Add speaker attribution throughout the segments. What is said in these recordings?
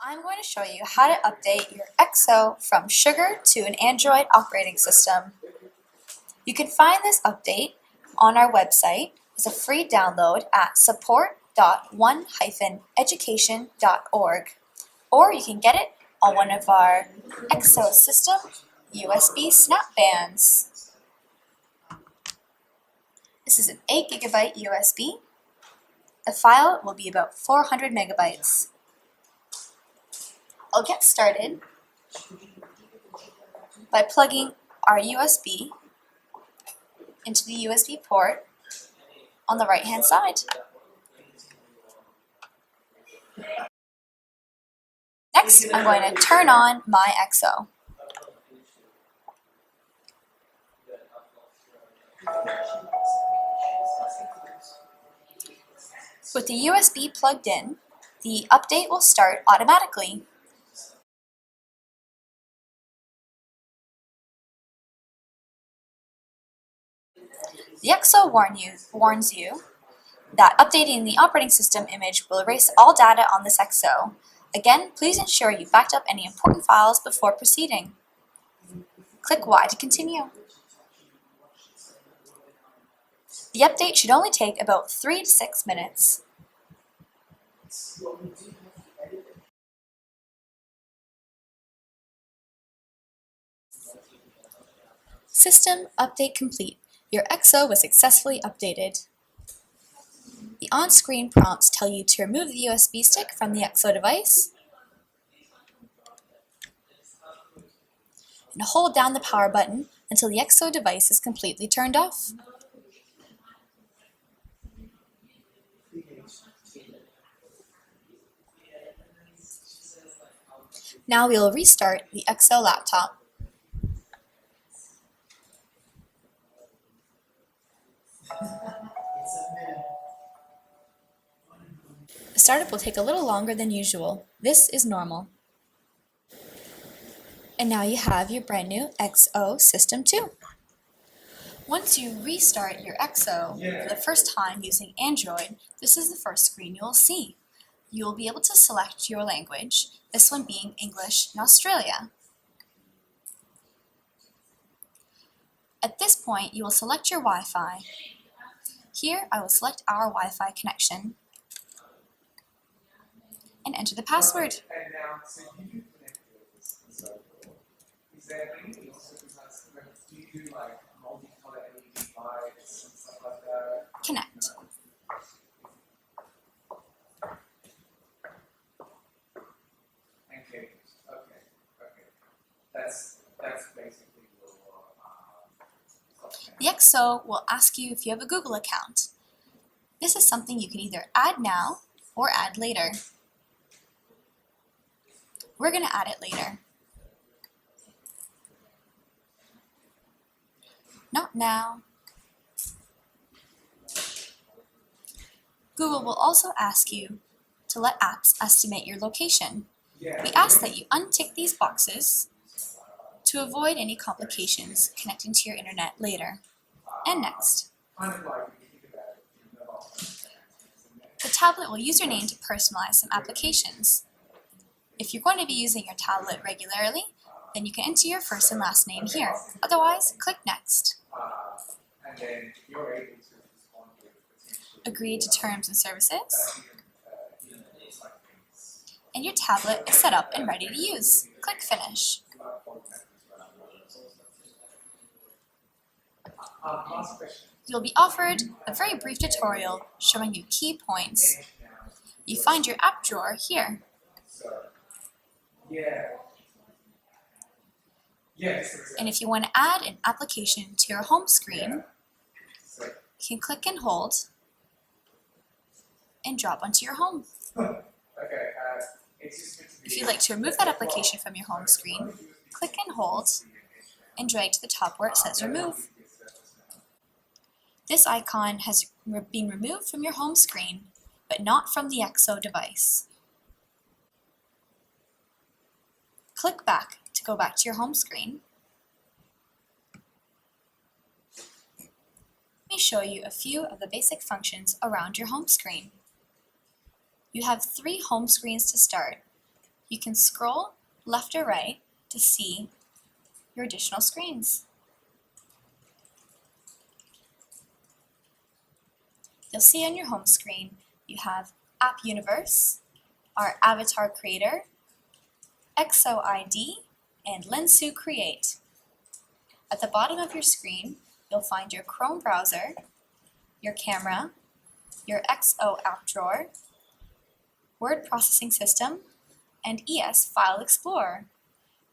Speaker 1: I'm going to show you how to update your XO from Sugar to an Android operating system. You can find this update on our website as a free download at support.one-education.org, or you can get it on one of our XO system USB snap bands. This is an 8 GB USB. The file will be about 400 megabytes. I'll get started by plugging our USB into the USB port on the right hand side. Next, I'm going to turn on my XO. With the USB plugged in, the update will start automatically. The XO warns you that updating the operating system image will erase all data on this XO. Again, please ensure you backed up any important files before proceeding. Click Y to continue. The update should only take about 3 to 6 minutes. System update complete. Your XO was successfully updated. The on-screen prompts tell you to remove the USB stick from the XO device and hold down the power button until the XO device is completely turned off. Now we will restart the XO laptop. The startup will take a little longer than usual. This is normal. And now you have your brand new XO System 2. Once you restart your XO for the first time using Android, this is the first screen you will see. You will be able to select your language, this one being English in Australia. At this point, you will select your Wi-Fi. Here, I will select our Wi-Fi connection and enter the password. Connect. The XO will ask you if you have a Google account. This is something you can either add now or add later. We're going to add it later. Not now. Google will also ask you to let apps estimate your location. We ask that you untick these boxes to avoid any complications connecting to your internet later. And next. The tablet will use your name to personalize some applications. If you're going to be using your tablet regularly, then you can enter your first and last name here. Otherwise, click Next. Agree to terms and services. And your tablet is set up and ready to use. Click Finish. You'll be offered a very brief tutorial showing you key points. You find your app drawer here. And if you want to add an application to your home screen, you can click and hold and drop onto your home. If you'd like to remove that application from your home screen, click and hold and drag to the top where it says Remove. This icon has been removed from your home screen, but not from the XO device. Click back to go back to your home screen. Let me show you a few of the basic functions around your home screen. You have 3 home screens to start. You can scroll left or right to see your additional screens. You'll see on your home screen you have App Universe, our Avatar Creator, XOID, and Lensu Create. At the bottom of your screen, you'll find your Chrome browser, your camera, your XO app drawer, word processing system, and ES File Explorer.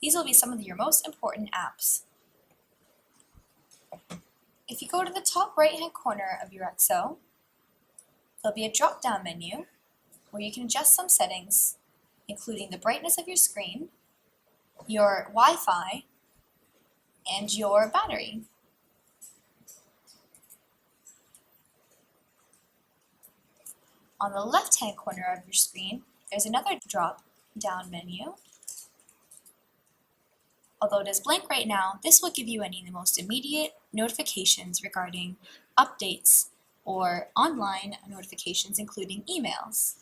Speaker 1: These will be some of your most important apps. If you go to the top right-hand corner of your XO, there'll be a drop-down menu where you can adjust some settings, including the brightness of your screen, your Wi-Fi, and your battery. On the left-hand corner of your screen, there's another drop-down menu. Although it is blank right now, this will give you any of the most immediate notifications regarding updates or online notifications, including emails.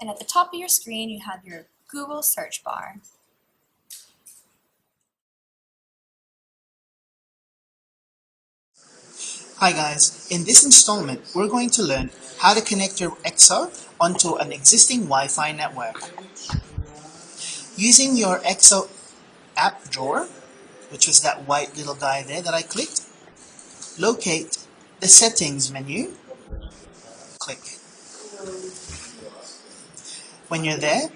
Speaker 1: And at the top of your screen, you have your Google search bar.
Speaker 2: Hi guys, in this installment we're going to learn how to connect your XO onto an existing Wi-Fi network. Using your XO app drawer, which was that white little guy there that I clicked, locate the settings menu, click. When you're there,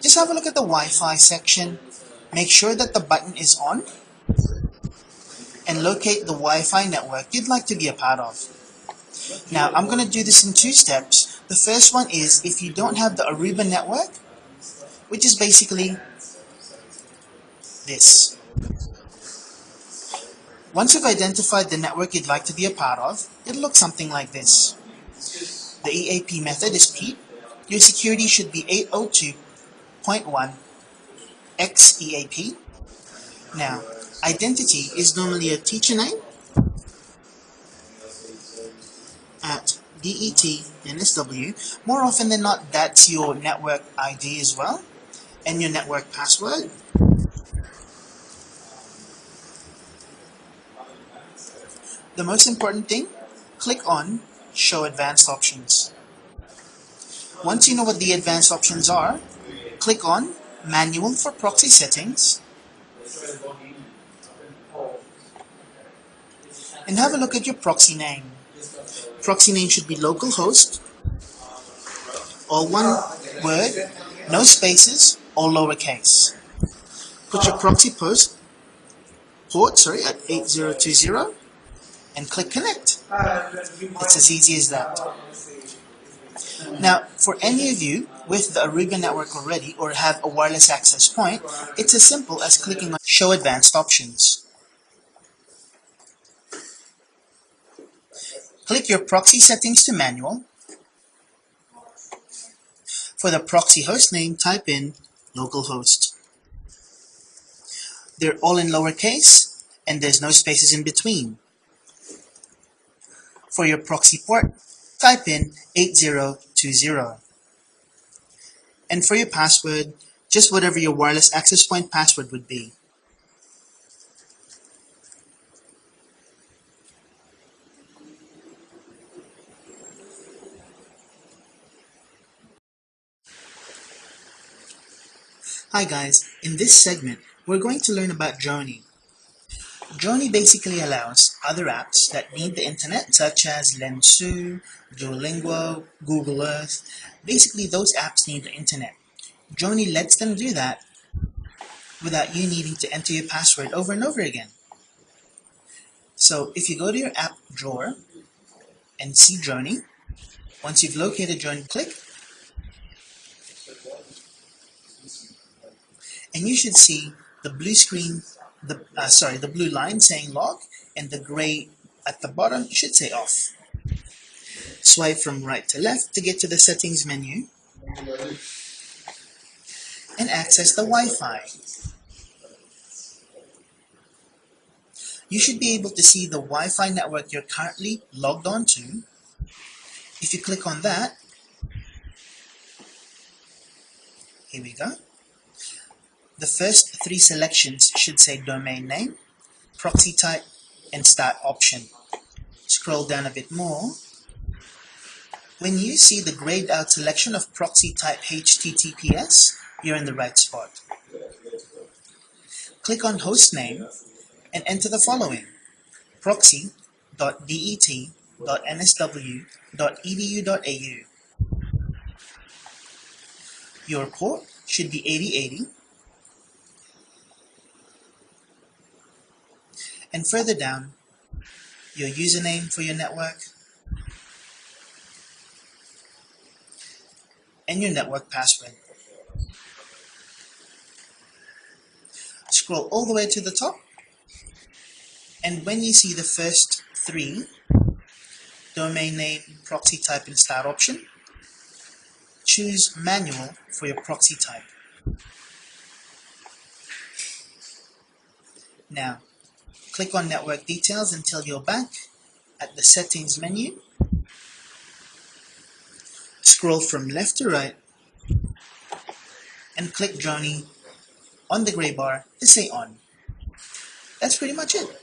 Speaker 2: just have a look at the Wi-Fi section, make sure that the button is on, and locate the Wi-Fi network you'd like to be a part of. Now, I'm going to do this in two steps. The first one is if you don't have the Aruba network, which is basically this. Once you've identified the network you'd like to be a part of, it'll look something like this. The EAP method is PEEP. Your security should be 802.1 XEAP. Now, identity is normally a teacher name at DET-NSW. More often than not, that's your network ID as well, and your network password. The most important thing, click on Show Advanced Options. Once you know what the advanced options are, click on Manual for Proxy Settings, and have a look at your proxy name. Proxy name should be localhost, all one word, no spaces, or lowercase. Put your proxy port at 8020 and click connect. It's as easy as that. Now, for any of you with the Aruba network already or have a wireless access point, it's as simple as clicking on Show Advanced Options. Click your proxy settings to manual. For the proxy host name, type in localhost. They're all in lowercase, and there's no spaces in between. For your proxy port, type in 8020. And for your password, just whatever your wireless access point password would be. Hi guys, in this segment, we're going to learn about Joni. Joni basically allows other apps that need the internet, such as Lensu, Duolingo, Google Earth. Basically, those apps need the internet. Joni lets them do that without you needing to enter your password over and over again. So if you go to your app drawer and see Joni, once you've located Joni, click, and you should see the blue screen, the blue line saying log, and the gray at the bottom should say off. Swipe from right to left to get to the settings menu and access the Wi-Fi. You should be able to see the Wi-Fi network you're currently logged on to. If you click on that, Here we go. The first three selections should say domain name, proxy type, and start option. Scroll down a bit more. When you see the grayed out selection of proxy type HTTPS, you're in the right spot. Click on hostname and enter the following: proxy.det.nsw.edu.au. Your port should be 8080, and further down, your username for your network and your network password. Scroll all the way to the top, and when you see the first three, domain name, proxy type, and start option, choose manual for your proxy type. Now, click on network details until you're back at the settings menu. Scroll from left to right and click Johnny on the gray bar to say on. That's pretty much it.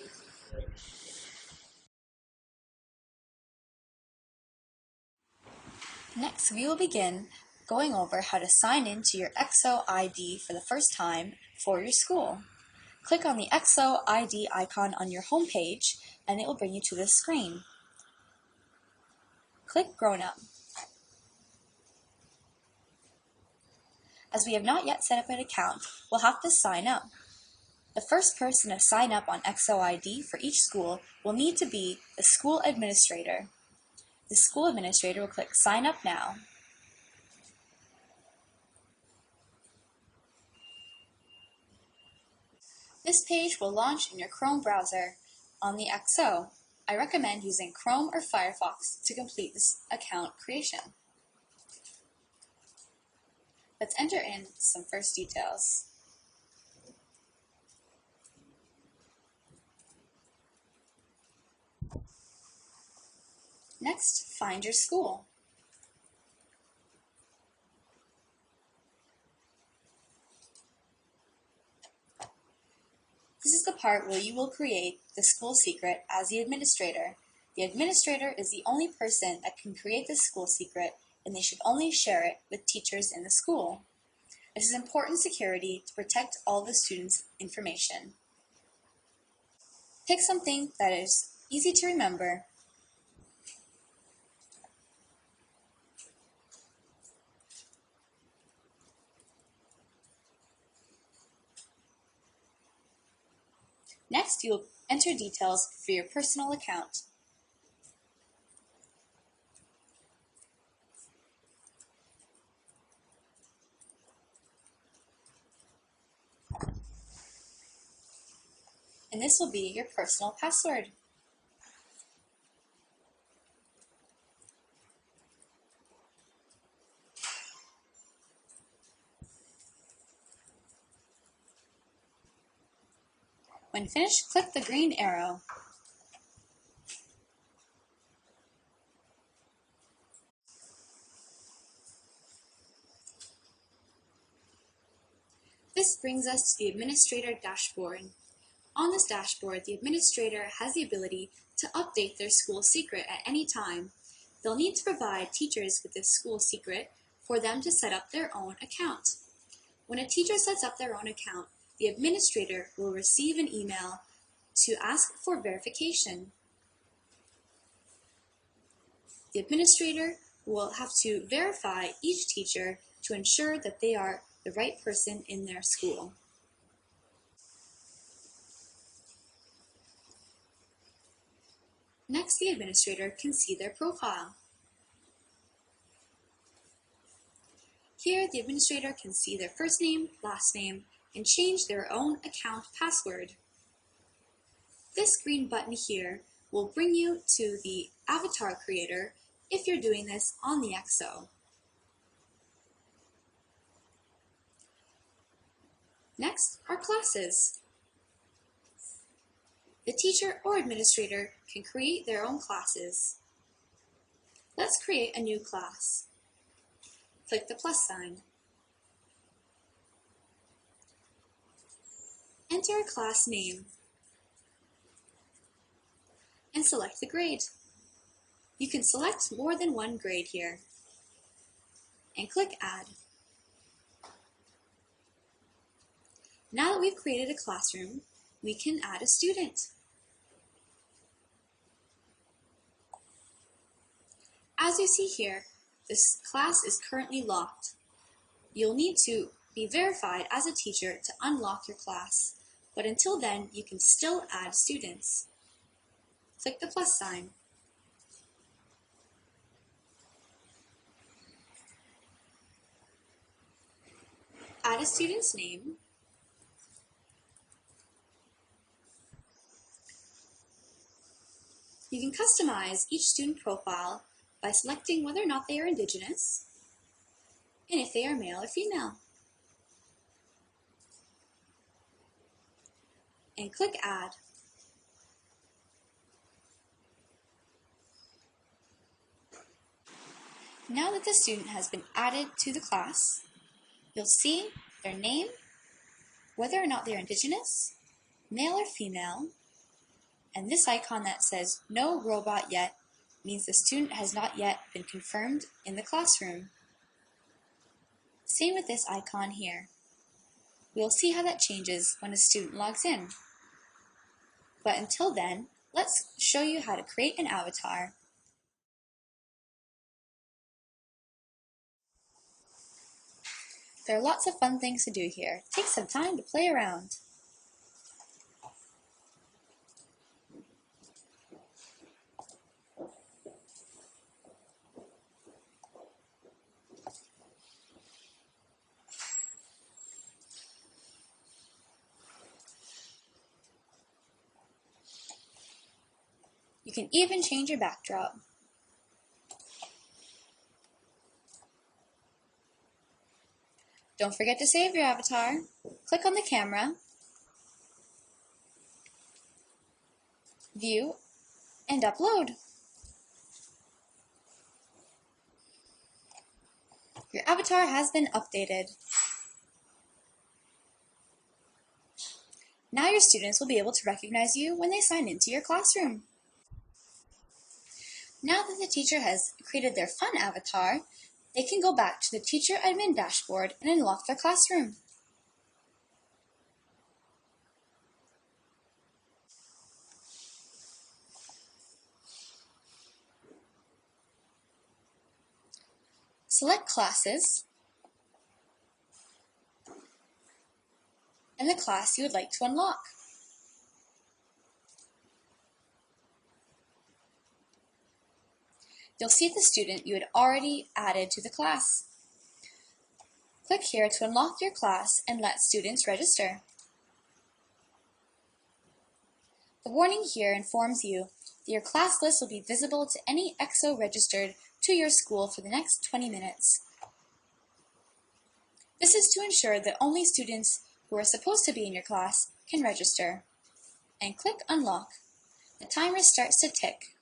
Speaker 1: Next, we will begin going over how to sign in to your XO ID for the first time for your school. Click on the XO ID icon on your home page and it will bring you to this screen. Click Grown Up. As we have not yet set up an account, we'll have to sign up. The first person to sign up on XO ID for each school will need to be the school administrator. The school administrator will click Sign Up Now. This page will launch in your Chrome browser on the XO. I recommend using Chrome or Firefox to complete this account creation. Let's enter in some first details. Next, find your school. This is the part where you will create the school secret as the administrator. The administrator is the only person that can create the school secret, and they should only share it with teachers in the school. This is important security to protect all the students' information. Pick something that is easy to remember. Next, you will enter details for your personal account. And this will be your personal password. When finished, click the green arrow. This brings us to the administrator dashboard. On this dashboard, the administrator has the ability to update their school secret at any time. They'll need to provide teachers with this school secret for them to set up their own account. When a teacher sets up their own account, the administrator will receive an email to ask for verification. The administrator will have to verify each teacher to ensure that they are the right person in their school. Next, the administrator can see their profile. Here, the administrator can see their first name, last name, and change their own account password. This green button here will bring you to the avatar creator if you're doing this on the XO. Next are classes. The teacher or administrator can create their own classes. Let's create a new class. Click the plus sign. Enter a class name and select the grade. You can select more than one grade here and click Add. Now that we've created a classroom, we can add a student. As you see here, this class is currently locked. You'll need to be verified as a teacher to unlock your class, but until then, you can still add students. Click the plus sign. Add a student's name. You can customize each student profile by selecting whether or not they are Indigenous and if they are male or female. And click Add. Now that the student has been added to the class, you'll see their name, whether or not they're Indigenous, male or female, and this icon that says No Robot Yet means the student has not yet been confirmed in the classroom. Same with this icon here. We'll see how that changes when a student logs in. But until then, let's show you how to create an avatar. There are lots of fun things to do here. Take some time to play around. You can even change your backdrop. Don't forget to save your avatar. Click on the camera, view, and upload. Your avatar has been updated. Now your students will be able to recognize you when they sign into your classroom. Now that the teacher has created their fun avatar, they can go back to the Teacher Admin dashboard and unlock their classroom. Select Classes and the class you would like to unlock. You'll see the student you had already added to the class. Click here to unlock your class and let students register. The warning here informs you that your class list will be visible to any XO registered to your school for the next 20 minutes. This is to ensure that only students who are supposed to be in your class can register. And click Unlock. The timer starts to tick.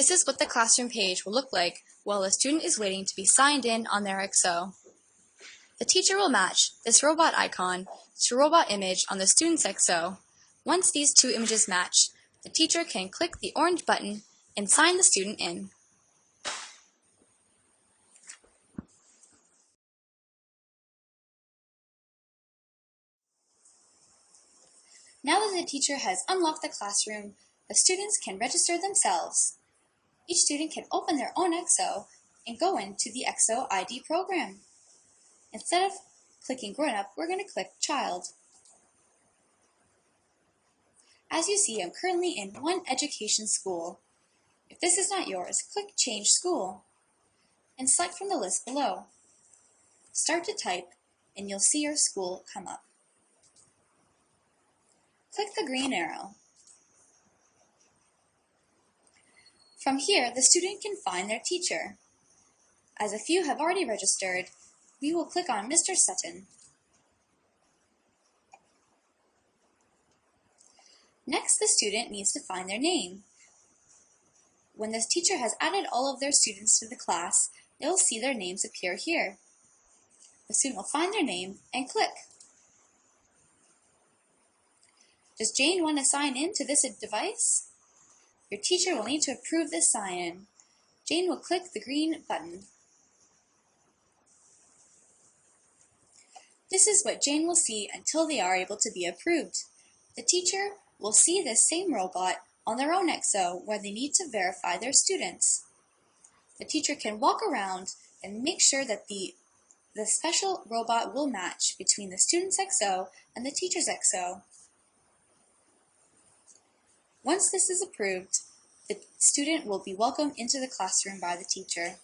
Speaker 1: This is what the classroom page will look like while a student is waiting to be signed in on their XO. The teacher will match this robot icon to a robot image on the student's XO. Once these two images match, the teacher can click the orange button and sign the student in. Now that the teacher has unlocked the classroom, the students can register themselves. Each student can open their own XO and go into the XO ID program. Instead of clicking Grown Up, we're going to click Child. As you see, I'm currently in One Education School. If this is not yours, click Change School and select from the list below. Start to type and you'll see your school come up. Click the green arrow. From here, the student can find their teacher. As a few have already registered, we will click on Mr. Sutton. Next, the student needs to find their name. When the teacher has added all of their students to the class, they will see their names appear here. The student will find their name and click. Does Jane want to sign in to this device? Your teacher will need to approve this sign-in. Jane will click the green button. This is what Jane will see until they are able to be approved. The teacher will see this same robot on their own XO where they need to verify their students. The teacher can walk around and make sure that the special robot will match between the student's XO and the teacher's XO. Once this is approved, the student will be welcomed into the classroom by the teacher.